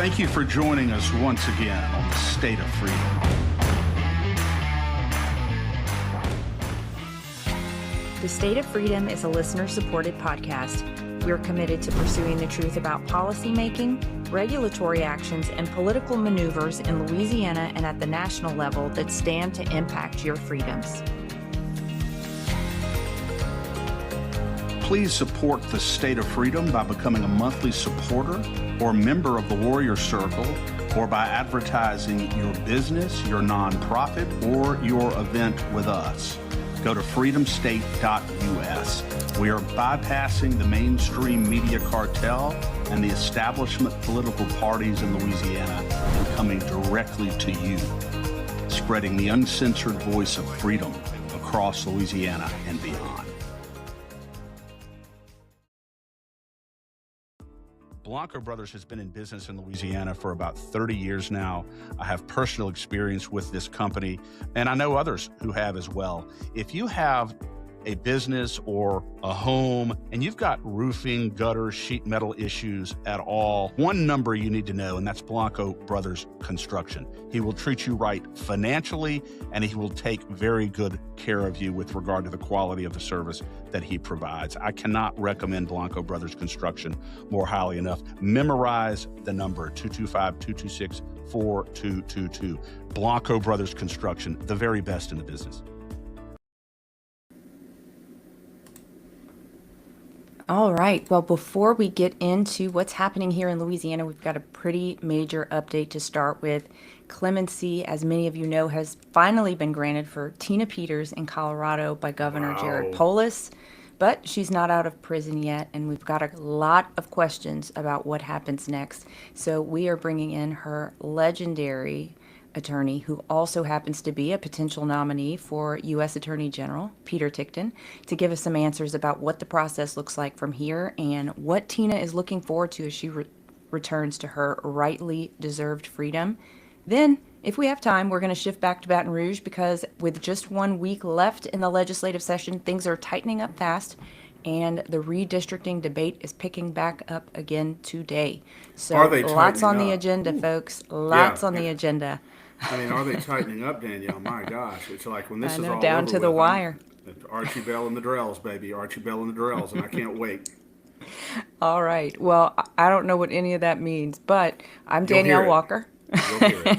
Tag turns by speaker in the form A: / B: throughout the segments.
A: Thank you for joining us once again on the State of Freedom.
B: The State of Freedom is a listener-supported podcast. We're committed to pursuing the truth about policymaking, regulatory actions, and political maneuvers in Louisiana and at the national level that stand to impact your freedoms.
A: Please support the State of Freedom by becoming a monthly supporter or member of the Warrior Circle, or by advertising your business, your nonprofit, or your event with us. Go to freedomstate.us. We are bypassing the mainstream media cartel and the establishment political parties in Louisiana and coming directly to you, spreading the uncensored voice of freedom across Louisiana and beyond. Blanco Brothers has been in business in Louisiana for about 30 years now. I have personal experience with this company, and I know others who have as well. If you have a business or a home and you've got roofing, gutter, sheet metal issues at all, one number you need to know, and that's Blanco Brothers Construction. He will treat you right financially, and he will take very good care of you with regard to the quality of the service that he provides. I cannot recommend Blanco Brothers Construction more highly enough. Memorize the number 225-226-4222. Blanco Brothers Construction, the very best in the business.
B: All right. Well, before we get into what's happening here in Louisiana, we've got a pretty major update to start with. Clemency, as many of you know, has finally been granted for Tina Peters in Colorado by Governor Jared Polis, but she's not out of prison yet, and we've got a lot of questions about what happens next. So we are bringing in her legendary attorney, who also happens to be a potential nominee for U.S. Attorney General, Peter Ticktin, to give us some answers about what the process looks like from here and what Tina is looking forward to as she returns to her rightly deserved freedom. Then, if we have time, we're going to shift back to Baton Rouge, because with just 1 week left in the legislative session, things are tightening up fast, and the redistricting debate is picking back up again today. So lots on the agenda, folks. Lots on the agenda.
C: I mean, are they tightening up, Danielle? My gosh. It's like when this is all
B: down
C: over
B: to the wire.
C: Archie Bell and the Drells, baby. Archie Bell and the Drells, and I can't wait.
B: All right. Well, I don't know what any of that means, but I'm Danielle Walker.
C: You'll hear it.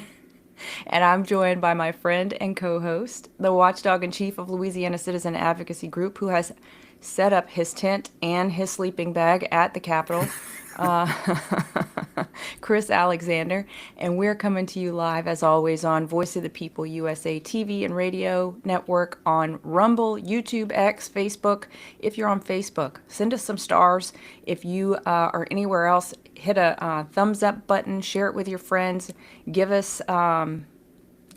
B: And I'm joined by my friend and co-host, the watchdog in chief of Louisiana Citizen Advocacy Group, who has set up his tent and his sleeping bag at the Capitol, Chris Alexander. And we're coming to you live, as always, on Voice of the People USA TV and radio network, on Rumble, YouTube, X, Facebook. If you're on Facebook, send us some stars. If you are anywhere else, hit a thumbs up button, share it with your friends, give us a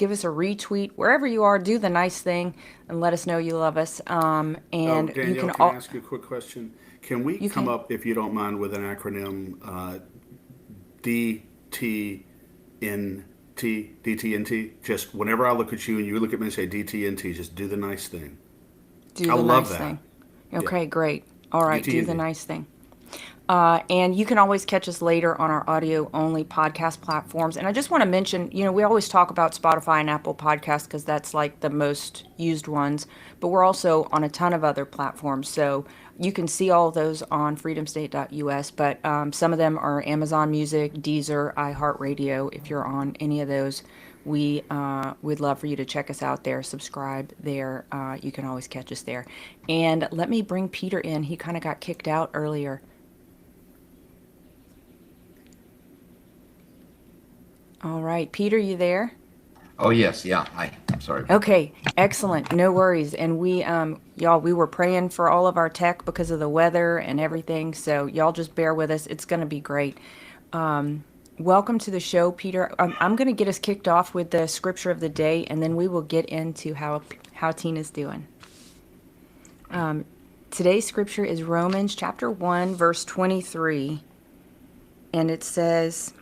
B: retweet. Wherever you are, do the nice thing and let us know you love us. And
C: Danielle,
B: you can
C: I ask you a quick question? Can we come up, if you don't mind, with an acronym, DTNT? Just whenever I look at you and you look at me and say DTNT, just do the nice thing.
B: I love that. Thing. Okay, great. All right, DTNT. Do the nice thing. And you can always catch us later on our audio-only podcast platforms. And I just want to mention, we always talk about Spotify and Apple Podcasts because that's like the most used ones. But we're also on a ton of other platforms. So you can see all of those on freedomstate.us. But some of them are Amazon Music, Deezer, iHeartRadio. If you're on any of those, we'd love for you to check us out there, subscribe there. You can always catch us there. And let me bring Peter in. He kind of got kicked out earlier. All right, Peter, you there?
D: Oh, yes. Yeah. Hi. I'm sorry.
B: Okay. Excellent. No worries. And we were praying for all of our tech because of the weather and everything. So y'all just bear with us. It's going to be great. Welcome to the show, Peter. I'm going to get us kicked off with the scripture of the day, and then we will get into how Tina's doing. Today's scripture is Romans chapter 1, verse 23. And it says,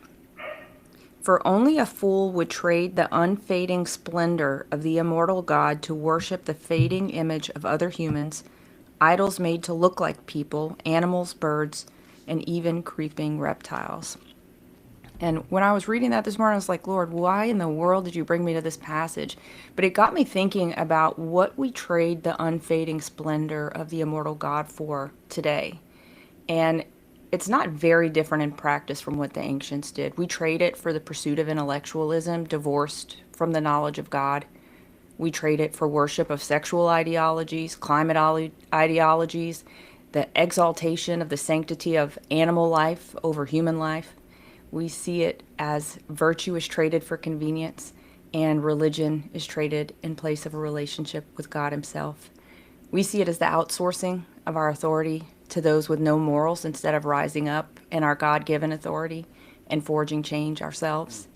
B: "For only a fool would trade the unfading splendor of the immortal God to worship the fading image of other humans, idols made to look like people, animals, birds, and even creeping reptiles." And when I was reading that this morning, I was like, Lord, why in the world did you bring me to this passage? But it got me thinking about what we trade the unfading splendor of the immortal God for today. And it's not very different in practice from what the ancients did. We trade it for the pursuit of intellectualism, divorced from the knowledge of God. We trade it for worship of sexual ideologies, climate ideologies, the exaltation of the sanctity of animal life over human life. We see it as virtue is traded for convenience, and religion is traded in place of a relationship with God Himself. We see it as the outsourcing of our authority to those with no morals instead of rising up in our God given authority and forging change ourselves.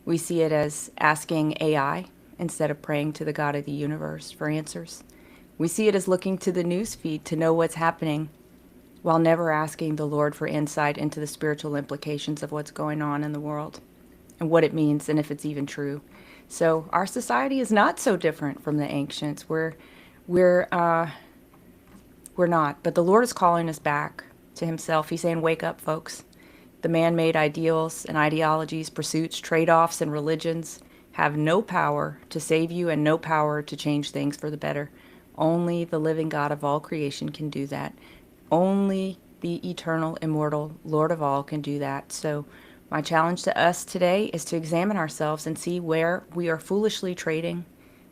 B: We see it as asking AI instead of praying to the God of the universe for answers. We see it as looking to the news feed to know what's happening while never asking the Lord for insight into the spiritual implications of what's going on in the world and what it means and if it's even true. So our society is not so different from the ancients. We're not, but the Lord is calling us back to Himself. He's saying, wake up, folks. The man-made ideals and ideologies, pursuits, trade-offs, and religions have no power to save you and no power to change things for the better. Only the living God of all creation can do that. Only the eternal, immortal Lord of all can do that. So my challenge to us today is to examine ourselves and see where we are foolishly trading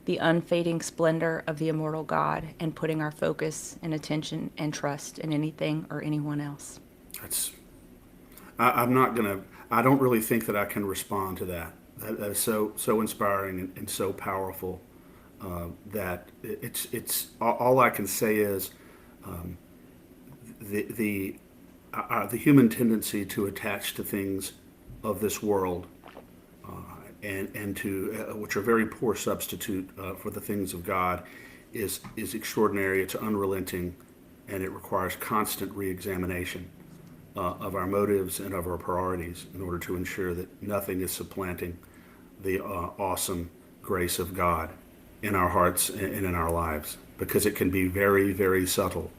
B: the unfading splendor of the immortal God and putting our focus and attention and trust in anything or anyone else.
C: I'm not gonna. I don't really think that I can respond to that. That is so inspiring and so powerful. That it's all I can say is the human tendency to attach to things of this world and to which are very poor substitute for the things of God is extraordinary. It's unrelenting, and it requires constant reexamination of our motives and of our priorities in order to ensure that nothing is supplanting the awesome grace of God in our hearts and in our lives, because it can be very, very subtle.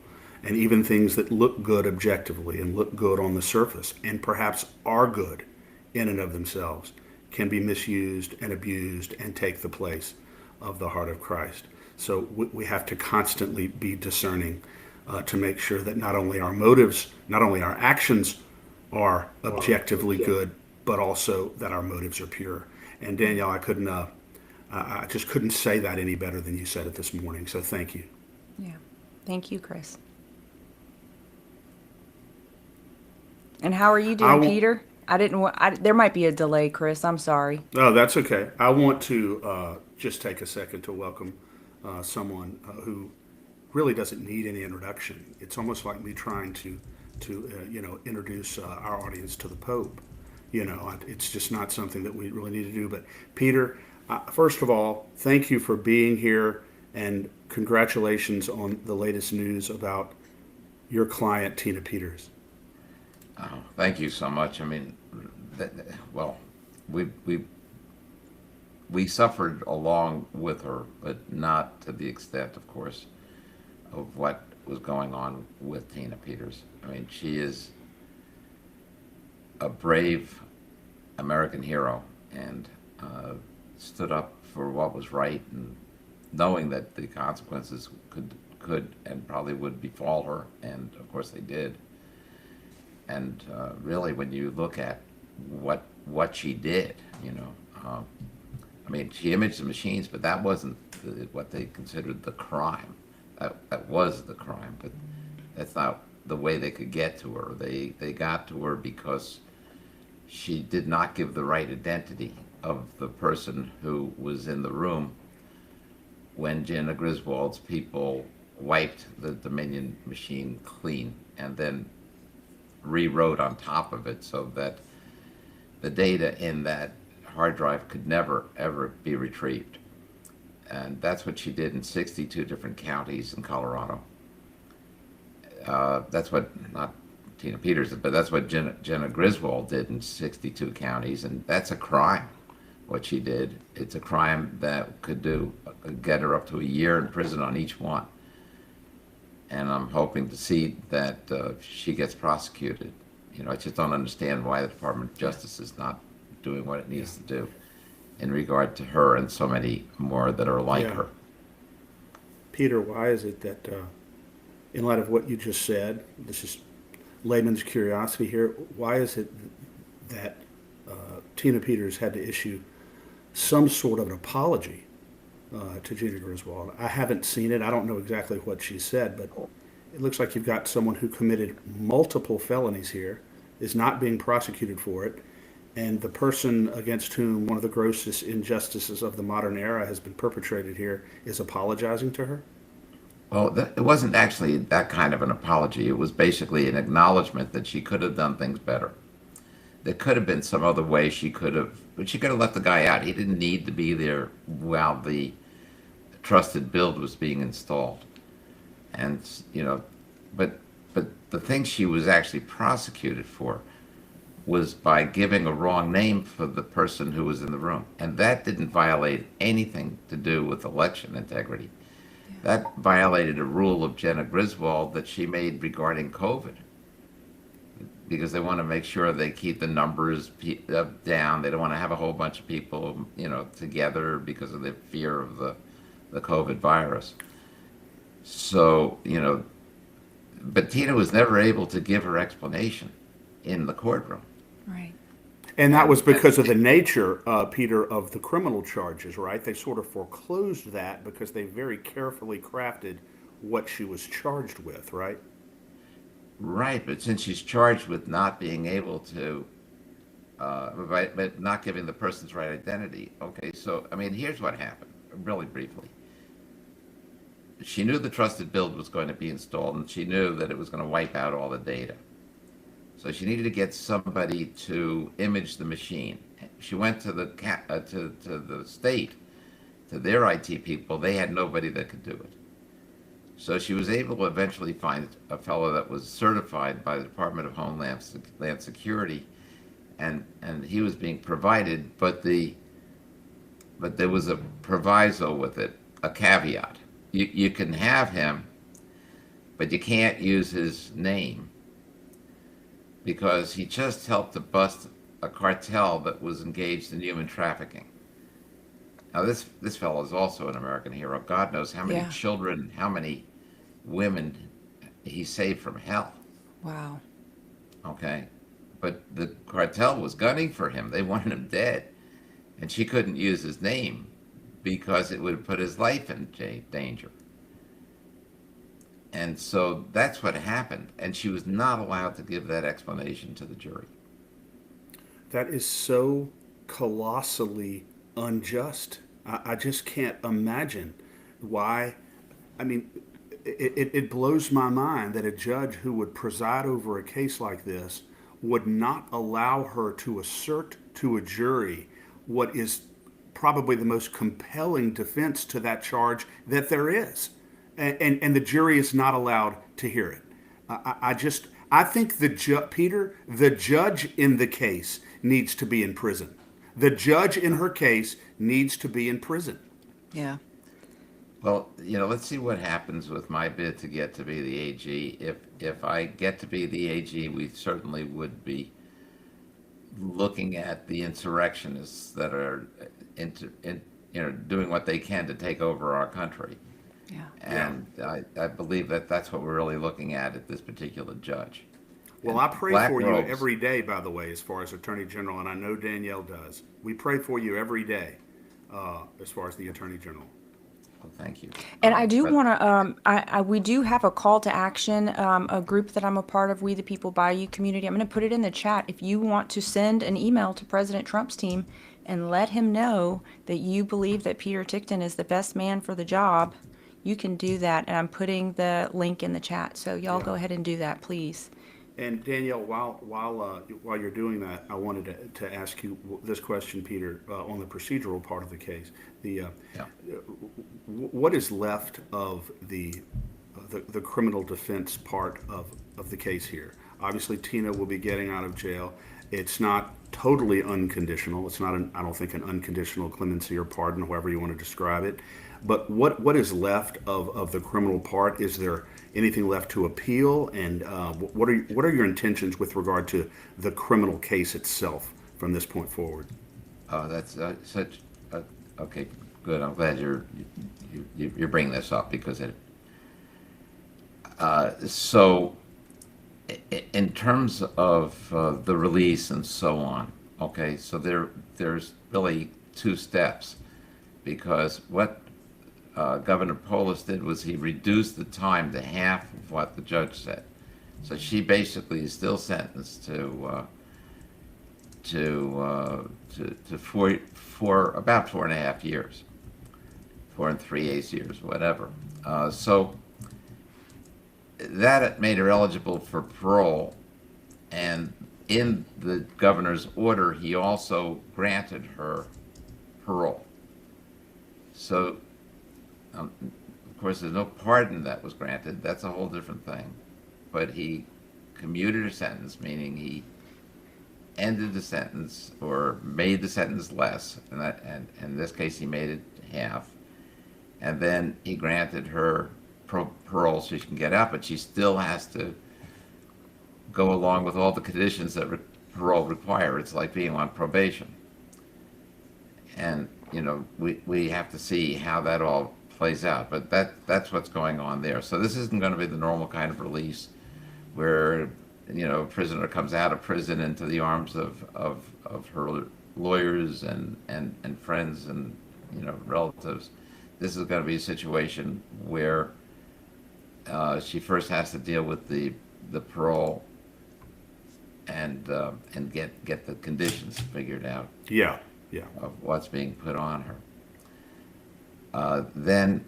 C: And even things that look good objectively and look good on the surface and perhaps are good in and of themselves can be misused and abused and take the place of the heart of Christ. So we have to constantly be discerning to make sure that not only our motives, not only our actions are objectively good, but also that our motives are pure. And Danielle, I just couldn't say that any better than you said it this morning. So thank you.
B: Yeah. Thank you, Chris. And how are you doing, Peter? There might be a delay, Chris. I'm sorry.
C: No, that's okay. I want to just take a second to welcome someone who really doesn't need any introduction. It's almost like me trying to introduce our audience to the Pope. It's just not something that we really need to do. But Peter, first of all, thank you for being here, and congratulations on the latest news about your client, Tina Peters.
D: Oh, thank you so much. I mean, we suffered along with her, but not to the extent, of course, of what was going on with Tina Peters. I mean, she is a brave American hero and stood up for what was right, and knowing that the consequences could and probably would befall her, and of course they did. And really, when you look at what she did, I mean, she imaged the machines, but that wasn't what they considered the crime. That was the crime, but that's not the way they could get to her. They got to her because she did not give the right identity of the person who was in the room when Jenna Griswold's people wiped the Dominion machine clean and then rewrote on top of it so that the data in that hard drive could never, ever be retrieved. And that's what she did in 62 different counties in Colorado. That's what, not Tina Peters, but that's what Jenna Griswold did in 62 counties, and that's a crime, what she did. It's a crime that could get her up to a year in prison on each one. And I'm hoping to see that she gets prosecuted, I just don't understand why the Department of Justice is not doing what it needs to do in regard to her and so many more that are like
C: Yeah.
D: her.
C: Peter, why is it that, in light of what you just said, this is layman's curiosity here, why is it that Tina Peters had to issue some sort of an apology to Gina Griswold? I haven't seen it. I don't know exactly what she said, but it looks like you've got someone who committed multiple felonies here, is not being prosecuted for it, and the person against whom one of the grossest injustices of the modern era has been perpetrated here is apologizing to her?
D: Well, it wasn't actually that kind of an apology. It was basically an acknowledgement that she could have done things better. There could have been some other way but she could have left the guy out. He didn't need to be there while the trusted build was being installed. And, but the thing she was actually prosecuted for was by giving a wrong name for the person who was in the room. And that didn't violate anything to do with election integrity. That violated a rule of Jenna Griswold that she made regarding COVID, because they want to make sure they keep the numbers down. They don't want to have a whole bunch of people, together because of the fear of the COVID virus. So, but Tina was never able to give her explanation in the courtroom.
B: Right.
C: And that was because of the nature, Peter, of the criminal charges, right? They sort of foreclosed that because they very carefully crafted what she was charged with, right?
D: Right, but since she's charged with not being able to, but not giving the person's right identity, okay, so, here's what happened, really briefly. She knew the trusted build was going to be installed, and she knew that it was going to wipe out all the data. So she needed to get somebody to image the machine. She went to the to the state, to their IT people. They had nobody that could do it. So she was able to eventually find a fellow that was certified by the Department of Homeland Security, and he was being provided, but there was a proviso with it, a caveat. You can have him, but you can't use his name, because he just helped to bust a cartel that was engaged in human trafficking. Now, this fellow is also an American hero. God knows how many children, how many women he saved from hell.
B: Wow.
D: Okay? But the cartel was gunning for him. They wanted him dead. And she couldn't use his name because it would put his life in danger. And so that's what happened. And she was not allowed to give that explanation to the jury.
C: That is so colossally unjust. I just can't imagine why. It blows my mind that a judge who would preside over a case like this would not allow her to assert to a jury what is probably the most compelling defense to that charge that there is. And the jury is not allowed to hear it. I think Peter, the judge in the case needs to be in prison. The judge in her case needs to be in prison.
B: Yeah.
D: Well, let's see what happens with my bid to get to be the AG. If I get to be the AG, we certainly would be looking at the insurrectionists that are doing what they can to take over our country.
B: Yeah.
D: And I believe that that's what we're really looking at this particular judge.
C: Well,
D: And
C: I pray
D: black
C: for you
D: robes-
C: every day, by the way, as far as Attorney General, and I know Danielle does. We pray for you every day as far as the Attorney General.
D: Well, thank you.
B: And I do
D: But-
B: want to, we do have a call to action, a group that I'm a part of, We the People by You community. I'm going to put it in the chat. If you want to send an email to President Trump's team and let him know that you believe that Peter Ticktin is the best man for the job, you can do that. And I'm putting the link in the chat. So y'all go ahead and do that, please.
C: And Danielle, while you're doing that, I wanted to ask you this question, Peter, on the procedural part of the case. What is left of the criminal defense part of the case here? Obviously, Tina will be getting out of jail. It's not totally unconditional. It's not, I don't think, an unconditional clemency or pardon, however you want to describe it. But what is left of the criminal part? Is there anything left to appeal? And what are your intentions with regard to the criminal case itself from this point forward?
D: Oh, that's such. Okay, good. I'm glad you're bringing this up because it. So, in terms of the release and so on, okay, so there's really two steps, because what Governor Polis did was he reduced the time to half of what the judge said. So she basically is still sentenced to for about 4.5 years, 4 3/8 years, whatever. So that made her eligible for parole, and in the governor's order, he also granted her parole. So, of course, there's no pardon that was granted. That's a whole different thing. But he commuted her sentence, meaning he ended the sentence or made the sentence less, and in this case, he made it half. And then he granted her parole so she can get out, but she still has to go along with all the conditions that parole require. It's like being on probation. And, we have to see how that all plays out, but that's what's going on there. So this isn't going to be the normal kind of release where, a prisoner comes out of prison into the arms of her lawyers and friends and, relatives. This is going to be a situation where she first has to deal with the parole and get the conditions figured out.
C: Yeah.
D: Of what's being put on her. Then,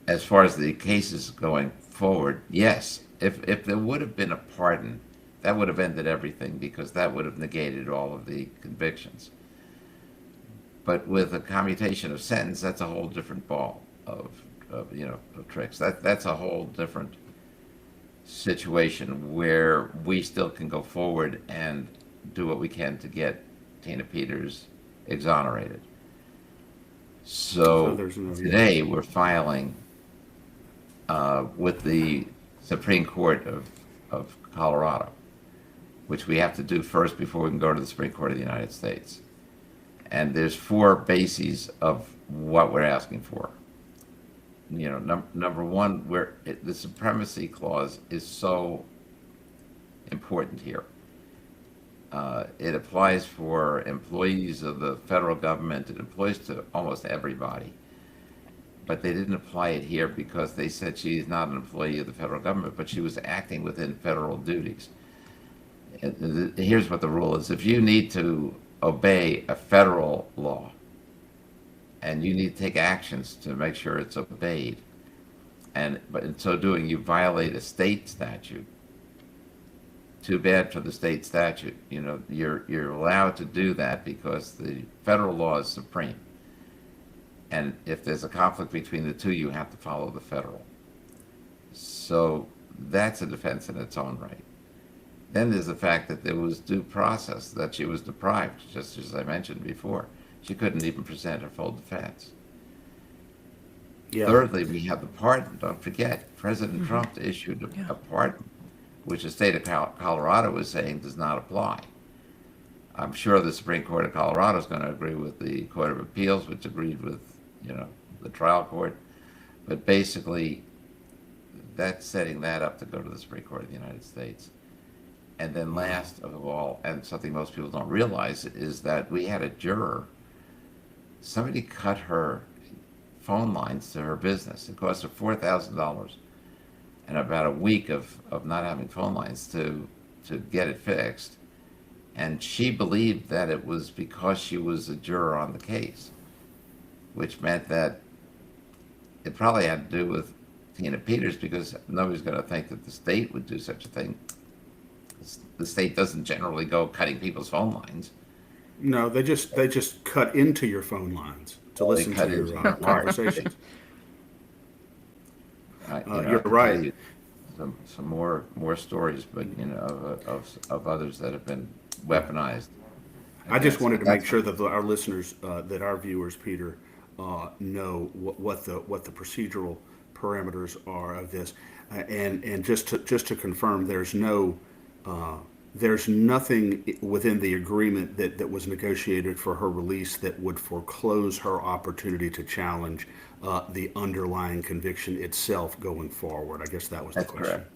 D: as far as the cases going forward, yes, if there would have been a pardon, that would have ended everything, because that would have negated all of the convictions. But with a commutation of sentence, that's a whole different ball of tricks. That's a whole different situation where we still can go forward and do what we can to get Tina Peters exonerated. So today we're filing with the Supreme Court of Colorado, which we have to do first before we can go to the Supreme Court of the United States. And there's 4 bases of what we're asking for. Number one, the supremacy clause is so important here. It applies for employees of the federal government. It applies to almost everybody. But they didn't apply it here because they said she is not an employee of the federal government, but she was acting within federal duties. Here's what the rule is. If you need to obey a federal law, and you need to take actions to make sure it's obeyed, but in so doing, you violate a state statute. Too bad for the state statute. You're allowed to do that because the federal law is supreme. And if there's a conflict between the two, you have to follow the federal. So that's a defense in its own right. Then there's the fact that there was due process, that she was deprived, just as I mentioned before. She couldn't even present her full defense. Yeah. Thirdly, we have the pardon. Don't forget, President Trump issued a pardon, which the state of Colorado is saying does not apply. I'm sure the Supreme Court of Colorado is going to agree with the Court of Appeals, which agreed with, the trial court. But basically, that's setting that up to go to the Supreme Court of the United States. And then last of all, and something most people don't realize, is that we had a juror. Somebody cut her phone lines to her business. It cost her $4,000 and about a week of not having phone lines to get it fixed. And she believed that it was because she was a juror on the case, which meant that it probably had to do with Tina Peters, because nobody's going to think that the state would do such a thing. The state doesn't generally go cutting people's phone lines.
C: No, they just cut into your phone lines to listen to your conversations. You're right.
D: Some more stories, but of others that have been weaponized.
C: I just wanted to make sure that our listeners, that our viewers, Peter, know what the procedural parameters are of this. And just to confirm, there's nothing within the agreement that was negotiated for her release that would foreclose her opportunity to challenge the underlying conviction itself going forward. I guess that was the
D: That's
C: question.
D: correct.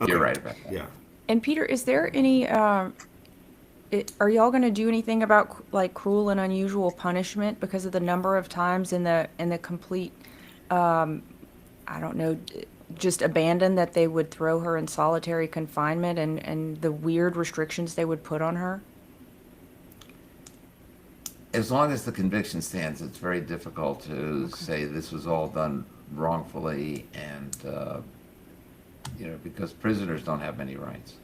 C: Okay.
D: You're right about that.
C: Yeah.
B: And Peter, is there any, are y'all going to do anything about like cruel and unusual punishment because of the number of times in the complete, I don't know, just abandon that they would throw her in solitary confinement and the weird restrictions they would put on her?
D: As long as the conviction stands, it's very difficult to say this was all done wrongfully, and because prisoners don't have many rights.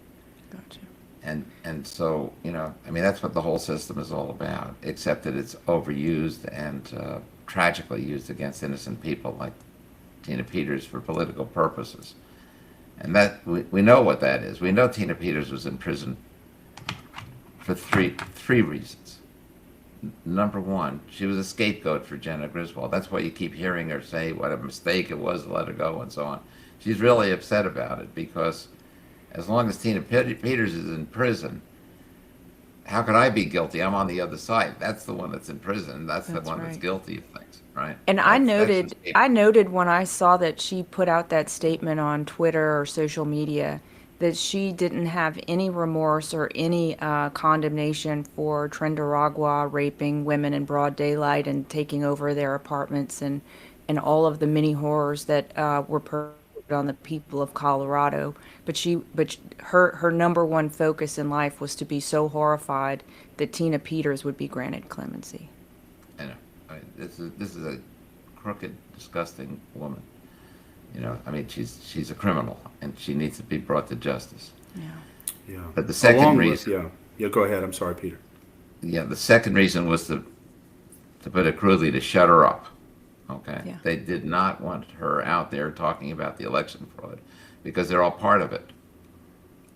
B: Gotcha.
D: And so, I mean, that's what the whole system is all about, except that it's overused and tragically used against innocent people like Tina Peters for political purposes. And that we know what that is. We know Tina Peters was in prison for three reasons. Number one, she was a scapegoat for Jenna Griswold. That's why you keep hearing her say what a mistake it was to let her go and so on. She's really upset about it because as long as Tina Peters is in prison, how could I be guilty? I'm on the other side. That's the one that's in prison. That's the one that's
B: right.
D: guilty of things, right?
B: And I noted when I saw that she put out that statement on Twitter or social media that she didn't have any remorse or any condemnation for Trinidad raping women in broad daylight and taking over their apartments and all of the many horrors that were perpetrated on the people of Colorado. But her number one focus in life was to be so horrified that Tina Peters would be granted clemency.
D: I know. This is a crooked, disgusting woman. I mean, she's a criminal, and she needs to be brought to justice.
C: Yeah.
D: But the second reason,
C: yeah. Go ahead. I'm sorry, Peter.
D: the second reason was to put it crudely, to shut her up. Okay.
B: Yeah.
D: They did not want her out there talking about the election fraud because they're all part of it.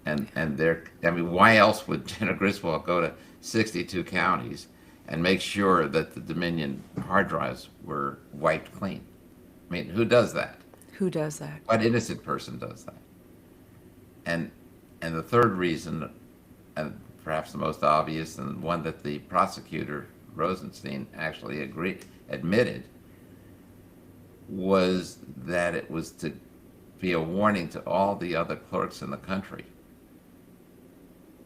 D: And I mean, why else would Jenna Griswold go to 62 counties and make sure that the Dominion hard drives were wiped clean? I mean, who does that?
B: Who does that?
D: What innocent person does that? And the third reason, and perhaps the most obvious, and one that the prosecutor Rosenstein actually admitted, was that it was to be a warning to all the other clerks in the country.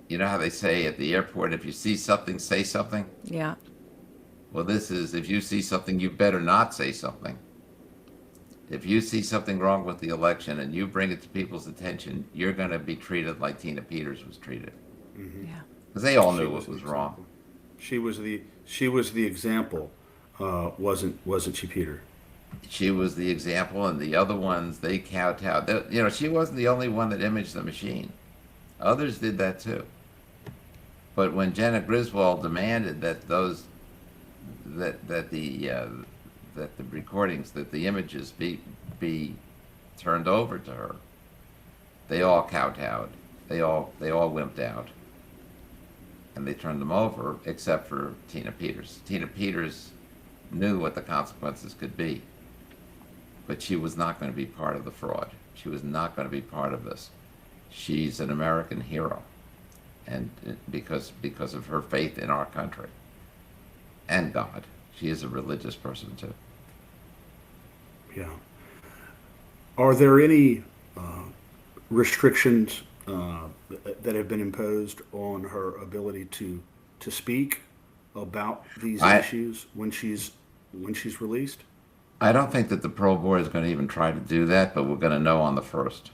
D: You know how they say at the airport, if you see something, say something?
B: Yeah.
D: Well, this is, if you see something, you better not say something. If you see something wrong with the election and you bring it to people's attention, you're going to be treated like Tina Peters was treated.
C: Mm-hmm.
B: Yeah.
D: Because they all knew what was wrong.
C: She was the example, wasn't she, Peter?
D: She was the example, and the other ones, they kowtowed. She wasn't the only one that imaged the machine. Others did that too. But when Jenna Griswold demanded that the recordings, that the images be turned over to her, they all kowtowed. They all wimped out, and they turned them over, except for Tina Peters. Tina Peters knew what the consequences could be, but she was not going to be part of the fraud. She was not going to be part of this. She's an American hero, and because of her faith in our country and God. She is a religious person too.
C: Yeah. Are there any restrictions that have been imposed on her ability to speak about these issues when she's released?
D: I don't think that the parole board is going to even try to do that, but we're going to know on the 1st.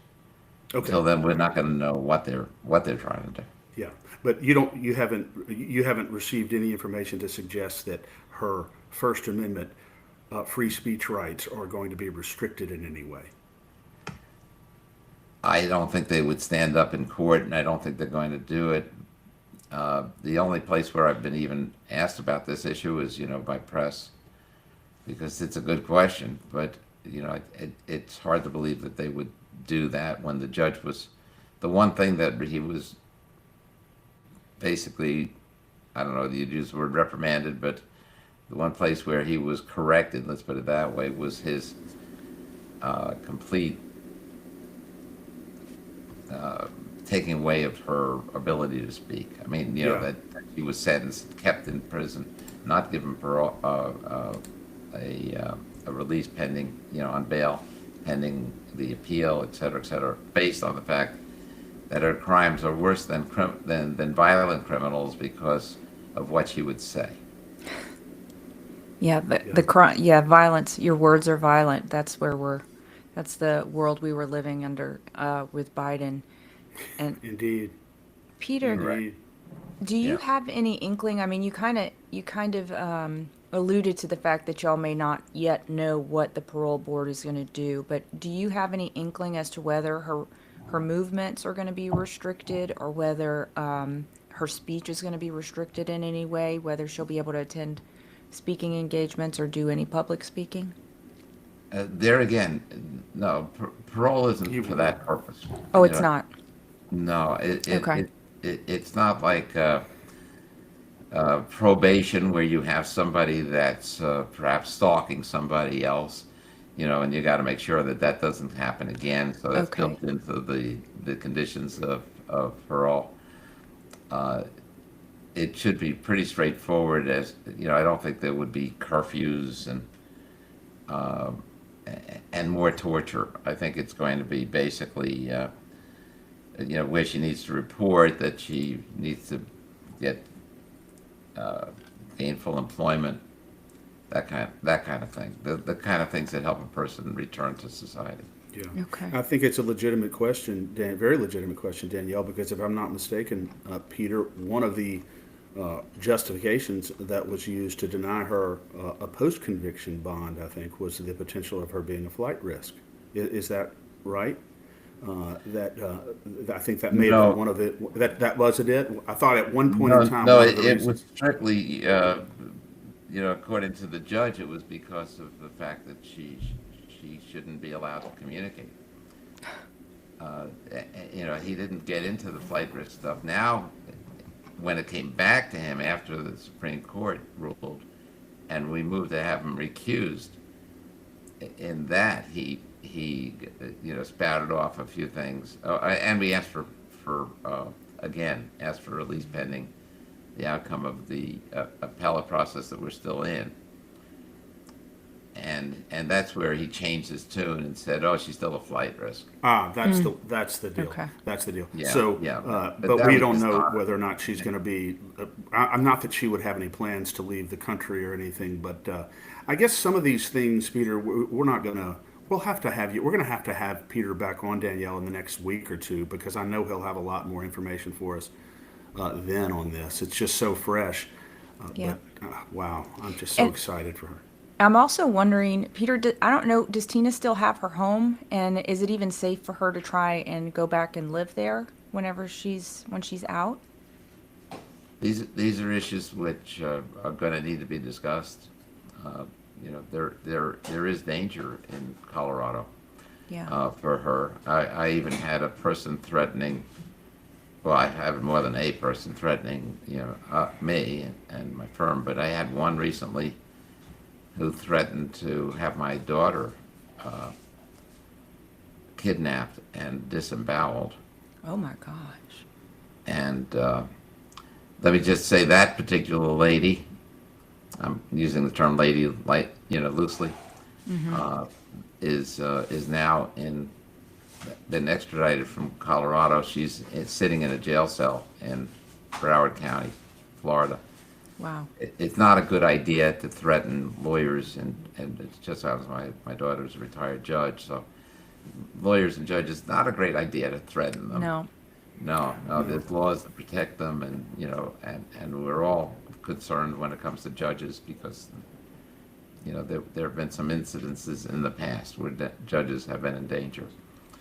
C: Okay.
D: Until then, we're not going to know what they're trying to do.
C: Yeah, but you haven't received any information to suggest that her First Amendment free speech rights are going to be restricted in any way.
D: I don't think they would stand up in court, and I don't think they're going to do it. The only place where I've been even asked about this issue is, by press, because it's a good question. But it's hard to believe that they would do that when the judge was, the one thing that he was basically, I don't know, you'd use the word reprimanded, but The one place where he was corrected, let's put it that way, was his complete taking away of her ability to speak. I mean,
C: Yeah.
D: that she was sentenced, kept in prison, not given parole, a release pending, on bail, pending the appeal, et cetera, based on the fact that her crimes are worse than violent criminals because of what she would say.
B: Yeah, the
C: Yeah.
B: crime, yeah, violence. Your words are violent. That's the world we were living under with Biden. And
C: Indeed.
B: Peter,
D: Right.
C: Indeed.
B: do you
D: Yeah.
B: have any inkling? I mean, you kind of alluded to the fact that y'all may not yet know what the parole board is going to do, but do you have any inkling as to whether her movements are going to be restricted, or whether her speech is going to be restricted in any way, whether she'll be able to attend speaking engagements or do any public speaking?
D: There again, no, parole isn't
C: You-
D: for that purpose.
B: Oh, it's not.
D: No,
B: Okay.
D: it's not like probation where you have somebody that's perhaps stalking somebody else, and you got to make sure that that doesn't happen again. So that's
B: Okay.
D: built into the conditions of parole. It should be pretty straightforward. As I don't think there would be curfews and more torture. I think it's going to be basically, where she needs to report that she needs to get gainful employment, that kind of thing. The kind of things that help a person return to society.
C: Yeah.
B: Okay.
C: I think it's a legitimate question, very legitimate question, Danielle, because if I'm not mistaken, Peter, one of the justifications that was used to deny her a post-conviction bond, I think, was the potential of her being a flight risk. Is that right? I think that may have
D: No.
C: been one of it. That wasn't it. I thought at one point
D: No,
C: in time,
D: no,
C: one of the
D: it
C: reasons.
D: was strictly, according to the judge, it was because of the fact that she shouldn't be allowed to communicate. He didn't get into the flight risk stuff. Now, when it came back to him after the Supreme Court ruled, and we moved to have him recused, in that he spouted off a few things, and we asked for asked for release pending the outcome of the appellate process that we're still in. And that's where he changed his tune and said, "Oh, she's still a flight risk."
C: That's the deal.
B: Okay.
C: That's the deal.
D: Yeah,
C: So,
D: yeah, but
C: but
D: that
C: we
D: was
C: don't
D: just
C: know
D: not-
C: whether or not she's going to be. I'm not that she would have any plans to leave the country or anything, but I guess some of these things, Peter, we're not going to. We'll have to have you. We're going to have Peter back on, Danielle, in the next week or two, because I know he'll have a lot more information for us then on this. It's just so fresh.
B: Yeah.
C: But wow, I'm just so
B: And-
C: excited for her.
B: I'm also wondering, Peter, I don't know, does Tina still have her home? And is it even safe for her to try and go back and live there when she's out?
D: These are issues which are going to need to be discussed. There is danger in Colorado
B: Yeah.
D: for her. I even had a person threatening. Well, I have more than a person threatening, me and my firm. But I had one recently who threatened to have my daughter kidnapped and disemboweled.
B: Oh my gosh.
D: And let me just say that particular lady, I'm using the term lady loosely, is now been extradited from Colorado. She's sitting in a jail cell in Broward County, Florida.
B: Wow.
D: It's not a good idea to threaten lawyers, and it's just as my daughter's a retired judge, so lawyers and judges, not a great idea to threaten them.
B: No.
D: No, there's laws to protect them, and and we're all concerned when it comes to judges because there have been some incidences in the past where judges have been in danger.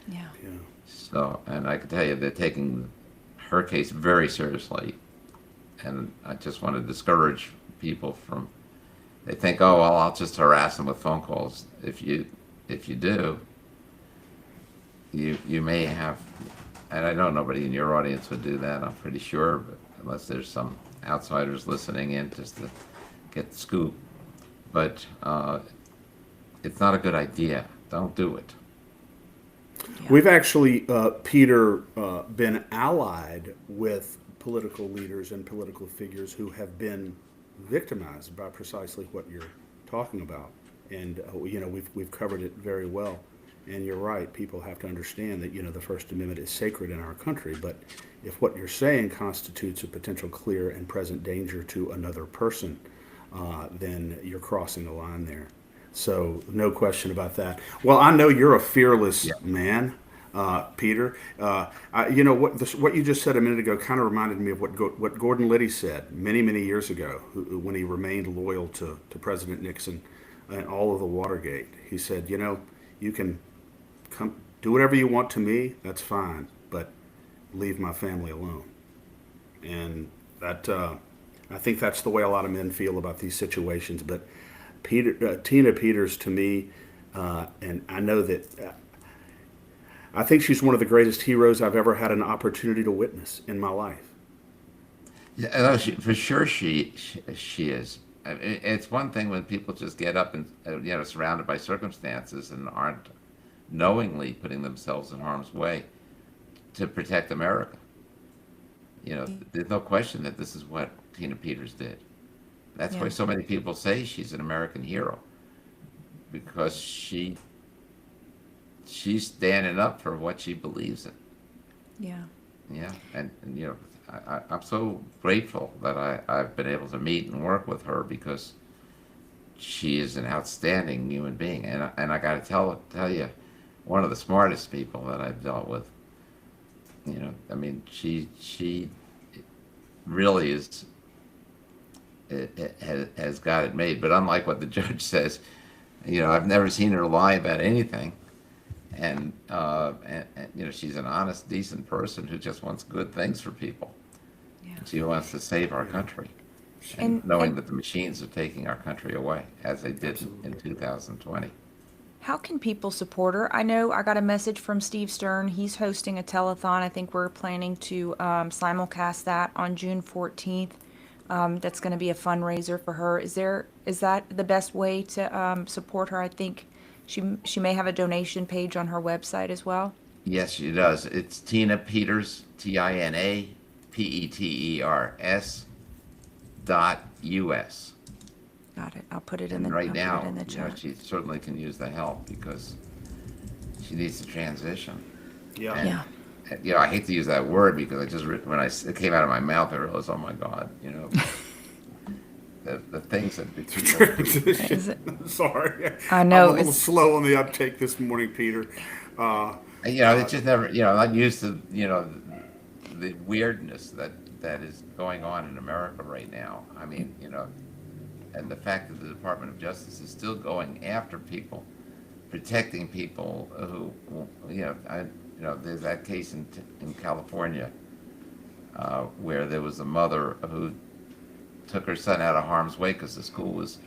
B: Yeah.
C: Yeah.
D: So, and I can tell you they're taking her case very seriously. And I just want to discourage people from, they think, oh, well, I'll just harass them with phone calls. If you do, you may have, and I know nobody in your audience would do that, I'm pretty sure, but unless there's some outsiders listening in just to get the scoop. but it's not a good idea. Don't do it.
B: Yeah.
C: We've actually, Peter, been allied with political leaders and political figures who have been victimized by precisely what you're talking about. And, we've covered it very well. And you're right, people have to understand that, the First Amendment is sacred in our country. But if what you're saying constitutes a potential clear and present danger to another person, then you're crossing the line there. So no question about that. Well, I know you're a fearless
D: Yeah.
C: man, Peter. What you just said a minute ago kind of reminded me of what Gordon Liddy said many, many years ago when he remained loyal to President Nixon and all of the Watergate. He said, you can come do whatever you want to me. That's fine, but leave my family alone. And that I think that's the way a lot of men feel about these situations. But Tina Peters, to me, and I know that I think she's one of the greatest heroes I've ever had an opportunity to witness in my life.
D: Yeah, no, for sure she is. I mean, it's one thing when people just get up and surrounded by circumstances and aren't knowingly putting themselves in harm's way to protect America. There's no question that this is what Tina Peters did. That's why
B: Yeah.
D: so many people say she's an American hero, because she's standing up for what she believes in.
B: Yeah.
D: Yeah, and I'm so grateful that I've been able to meet and work with her, because she is an outstanding human being, and I got to tell you, one of the smartest people that I've dealt with. I mean, she really is. Has got it made. But unlike what the judge says, I've never seen her lie about anything, and she's an honest, decent person who just wants good things for people.
B: Yeah.
D: She wants to save our country,
B: And,
D: knowing
B: and
D: that the machines are taking our country away, as they did in 2020.
B: how can people support her? I know I got a message from Steve Stern. He's hosting a telethon. I think we're planning to simulcast that on June 14th. That's going to be a fundraiser for her. Is that the best way to support her? I think she may have a donation page on her website as well.
D: Yes, she does. It's Tina Peters, TinaPeters.us.
B: Got it. I'll put it in
D: And
B: the
D: right
B: I'll put
D: now,
B: it in the chat.
D: she certainly can use the help, because she needs to transition.
C: Yeah.
D: And,
B: Yeah.
D: I hate to use that word, because when it came out of my mouth, I realized, oh my God, the things that
B: Is it-
C: Sorry.
B: I know,
C: I'm a little
B: it's-
C: slow on the uptake this morning, Peter.
D: it's just never, I'm not used to, the weirdness that is going on in America right now. I mean, and the fact that the Department of Justice is still going after people, protecting people who, there's that case in California where there was a mother who took her son out of harm's way because the school was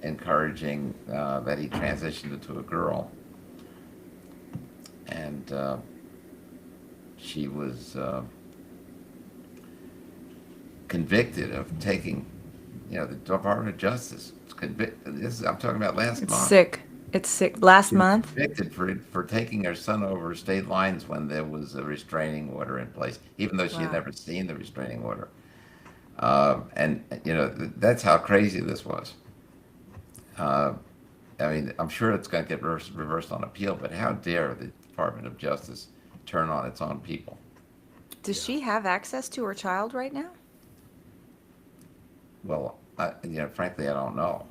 D: encouraging that he transitioned into a girl, and she was convicted of taking, the Department of Justice I'm talking about last
B: It's
D: month.
B: sick. It's sick. Last month.
D: Convicted for taking her son over state lines when there was a restraining order in place, even though she had
B: Wow.
D: never seen the restraining order. And that's how crazy this was. I mean, I'm sure it's going to get reversed on appeal, but how dare the Department of Justice turn on its own people?
B: Does she have access to her child right now?
D: Well, frankly, I don't know.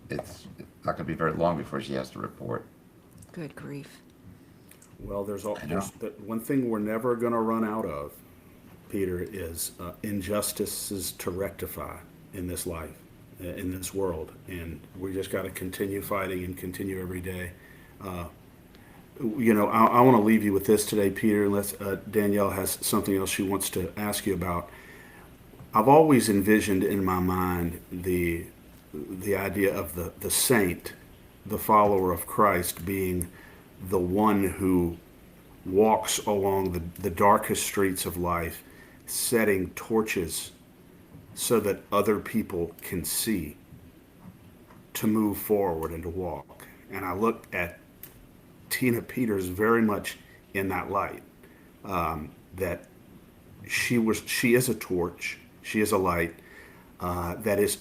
D: It's not going to be very long before she has to report.
B: Good grief.
C: Well, there's
D: know.
C: one thing we're never going to run out of, Peter, is injustices to rectify in this life, in this world, and we just got to continue fighting and continue every day. I want to leave you with this today, Peter, unless Danielle has something else she wants to ask you about. I've always envisioned in my mind the idea of the saint, the follower of Christ, being the one who walks along the darkest streets of life, setting torches so that other people can see, to move forward and to walk. And I look at Tina Peters very much in that light, that she is a torch, she is a light that is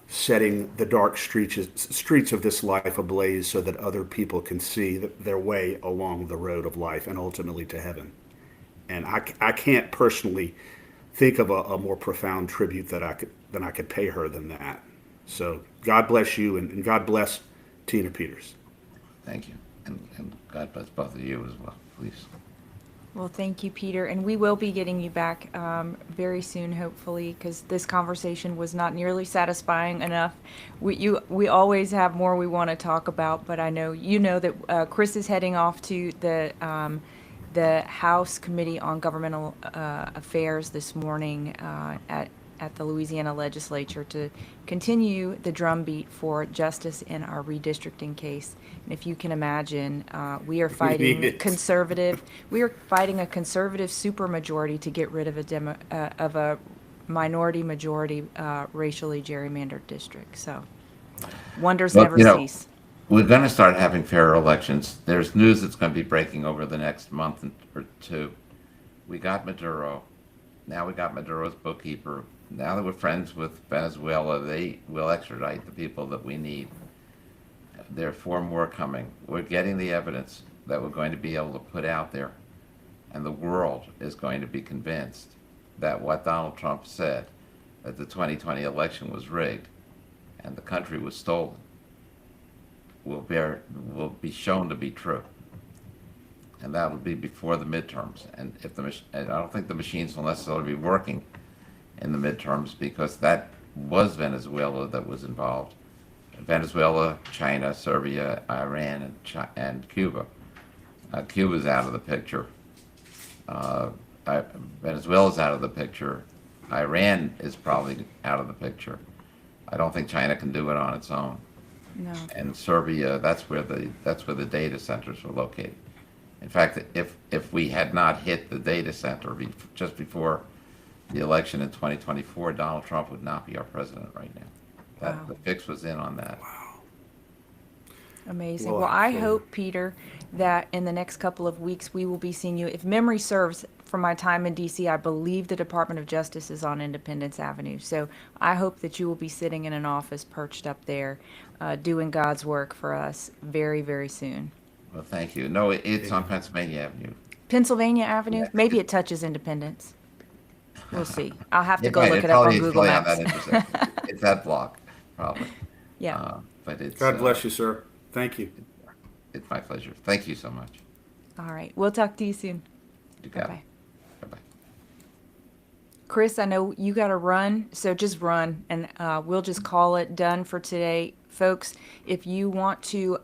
C: setting the dark streets of this life ablaze so that other people can see their way along the road of life and ultimately to heaven. And I can't personally think of a more profound tribute that I could pay her than that. So God bless you, and God bless Tina Peters.
D: Thank you. And God bless both of you as well, please.
B: Well, thank you, Peter. And we will be getting you back very soon, hopefully, because this conversation was not nearly satisfying enough. We always have more we want to talk about, but I know you know that Chris is heading off to the House Committee on Governmental Affairs this morning at the Louisiana legislature to continue the drumbeat for justice in our redistricting case. And if you can imagine, we are fighting a conservative supermajority to get rid of a minority majority racially gerrymandered district. So wonders never cease.
D: We're going to start having fairer elections. There's news that's going to be breaking over the next month or two. We got Maduro. Now we got Maduro's bookkeeper. Now that we're friends with Venezuela, they will extradite the people that we need. There are 4 more coming. We're getting the evidence that we're going to be able to put out there, and the world is going to be convinced that what Donald Trump said, that the 2020 election was rigged and the country was stolen, will be shown to be true. And that will be before the midterms. And I don't think the machines will necessarily be working in the midterms, because that was Venezuela that was involved. Venezuela, China, Serbia, Iran, and Cuba. Cuba's out of the picture. Venezuela's out of the picture. Iran is probably out of the picture. I don't think China can do it on its own.
B: No.
D: And Serbia, that's where the data centers were located. In fact, if we had not hit the data center just before the election in 2024, Donald Trump would not be our president right now.
B: Wow.
D: The fix was in on that.
B: Amazing. Well, I hope, Peter, that in the next couple of weeks we will be seeing you. If memory serves, from my time in D.C., I believe the Department of Justice is on Independence Avenue. So I hope that you will be sitting in an office perched up there doing God's work for us very, very soon.
D: Well, thank you. No, it's on Pennsylvania Avenue.
B: Pennsylvania Avenue?
D: Yeah.
B: Maybe it touches Independence. We'll see. I'll have to
D: It
B: go
D: might.
B: look
D: It
B: it up on
D: probably-
B: Google
D: it's probably
B: Maps.
D: on that intersection. It's that block, probably.
B: Yeah.
D: But it's
C: God bless you, sir. Thank you.
D: It's my pleasure. Thank you so much.
B: All right. We'll talk to you soon.
D: You got it.
B: Bye-bye.
D: Bye-bye.
B: Chris, I know you got to run, so just run, and we'll just call it done for today. Folks, if you want to,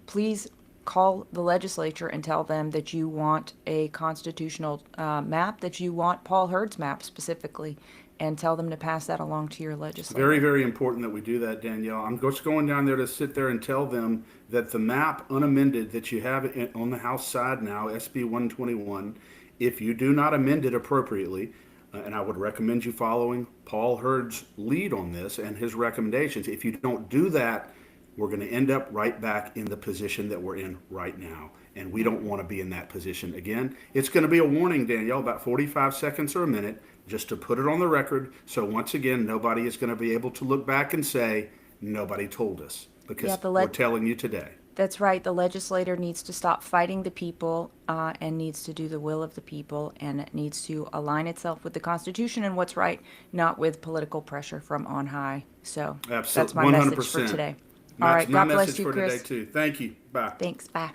B: please call the legislature and tell them that you want a constitutional map, that you want Paul Hurd's map specifically, and tell them to pass that along to your legislator.
C: Very, very important that we do that, Danielle. I'm just going down there to sit there and tell them that the map unamended that you have on the House side now, SB 121, if you do not amend it appropriately, and I would recommend you following Paul Hurd's lead on this and his recommendations. If you don't do that, we're going to end up right back in the position that we're in right now. And we don't want to be in that position again. It's going to be a warning, Danielle, about 45 seconds or a minute, just to put it on the record. So once again, nobody is going to be able to look back and say, nobody told us, because we're telling you today.
B: That's right. The legislator needs to stop fighting the people and needs to do the will of the people, and it needs to align itself with the Constitution and what's right, not with political pressure from on high. So that's my
C: 100%.
B: message for today. All right. God bless you, Chris.
C: Today too. Thank you. Bye.
B: Thanks. Bye.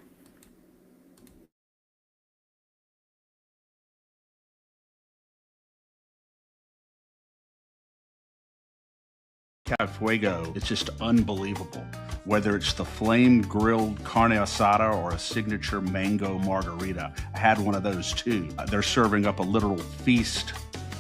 A: Fuego, it's just unbelievable. Whether it's the flame grilled carne asada or a signature mango margarita, I had one of those too. They're serving up a literal feast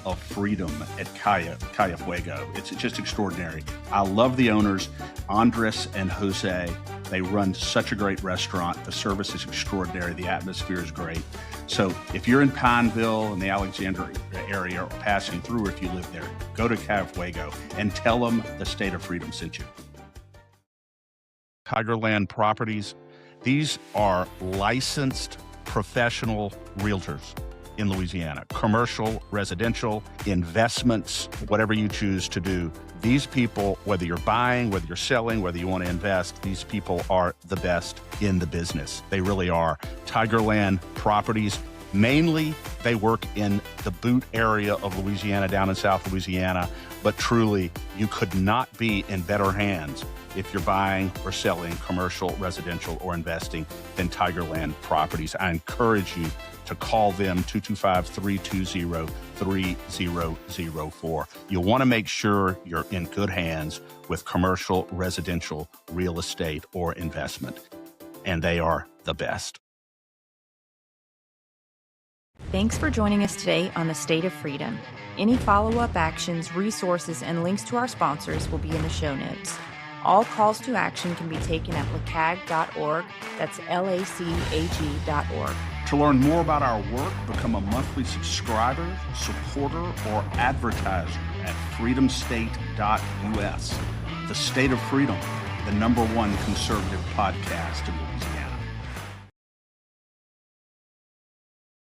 A: of freedom at Calle Fuego. It's just extraordinary. I love the owners, Andres and Jose. They run such a great restaurant. The service is extraordinary. The atmosphere is great. So if you're in Pineville and the Alexandria area or passing through, or if you live there, go to Cavfuego and tell them the State of Freedom sent you. Tigerland Properties, these are licensed professional realtors in Louisiana, commercial, residential, investments, whatever you choose to do. These people, whether you're buying, whether you're selling, whether you want to invest, these people are the best in the business. They really are. Tigerland Properties, mainly they work in the Boot area of Louisiana, down in South Louisiana, but truly you could not be in better hands if you're buying or selling commercial, residential, or investing than Tigerland Properties. I encourage you to call them 225-320-3004. You'll want to make sure you're in good hands with commercial, residential, real estate, or investment. And they are the best.
B: Thanks for joining us today on the State of Freedom. Any follow-up actions, resources, and links to our sponsors will be in the show notes. All calls to action can be taken at lacag.org. That's LACAG.org.
A: To learn more about our work, become a monthly subscriber, supporter, or advertiser at freedomstate.us. The State of Freedom, the #1 conservative podcast in Louisiana.